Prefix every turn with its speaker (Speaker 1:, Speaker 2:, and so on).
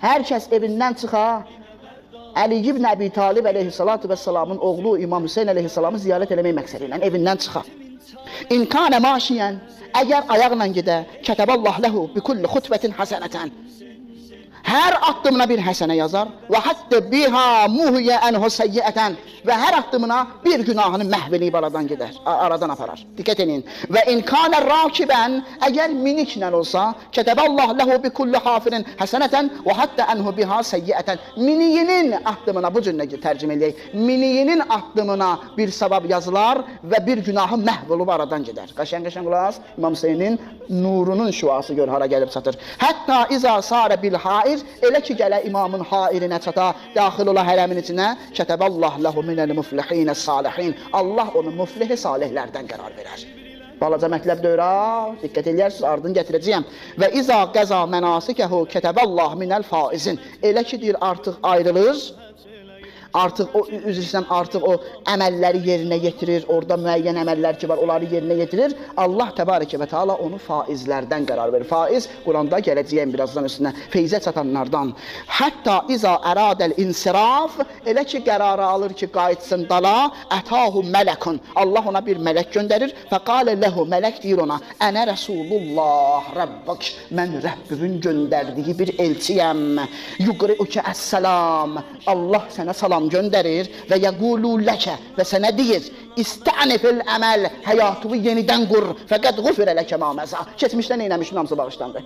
Speaker 1: Hər kəs evindən çıxa, Əli ibn Əbi Talib əleyhissalatu vəssalamın oğlu İmam Hüseyin əleyhissalamı ziyarət eləmək məqsədi ilə evindən çıxa. İnkanə maşiyən, əgər ayaqla gedə, kətəbəllah ləhu bi kulli xutbətin həsənətən. Hər addımına bir həsənə yazar və hətta biha muhyə ənhu səyyiətən və hər addımına bir günahını məhv eləyib aradan aparar. Diqqət edin. Və inkanə rakibən, əgər miniklə olsa, kətəbəllah ləhu bi kulli hafirin həsənətən və hətta ənhu biha səyyiətən. Miniyinin addımına, bu cür tərcümə eləyək, miniyinin addımına bir savab yazılar və bir günahı məhv olub aradan gedər. Qəşəng qulaq, İmam Hüseynin nurunun şüası gör hara gəlib çatır. Hətta izə sarə bil hair, elə ki gələ imamın hairinə çata, daxil ola hərəmin içinə, kətəbəllah ləhu minəl muflihinə salihin. Allah onu muflihi salihlərdən qərar verər. Balaca mətləb dövrə, diqqət eləyərsiniz, ardını gətirəcəyəm. Və izə qəza mənasikəhu kətəbəllah minəl faizin. Elə ki deyir, artıq ayrılır, artıq o əməlləri yerinə yetirir, orada müəyyən əməllər ki var, onları yerinə yetirir. Allah təbarəkə və teala onu faizlərdən qərar verir. Faiz, Quranda gələcəyəm birazdan üstünə, feyzə çatanlardan. Hətta izə ərədəl insiraf, elə ki qərarı alır ki, qayıtsın dala, ətahu mələkun. Allah ona bir mələk göndərir. Fəqalə ləhu, mələk deyir ona, ənə rəsulullah Rabbək, mən Rəbbimin göndərdiyi bir elçiyəm. Yuqri'ukə əs-səlam, Allah sənə salam göndərir və yəqulu ləkə və sənə deyir, istənifil əməl, həyatını yenidən qur, fəqət qufirə ləkə maməza. Keçmişdən neynəmişin hamısı bağışlandı.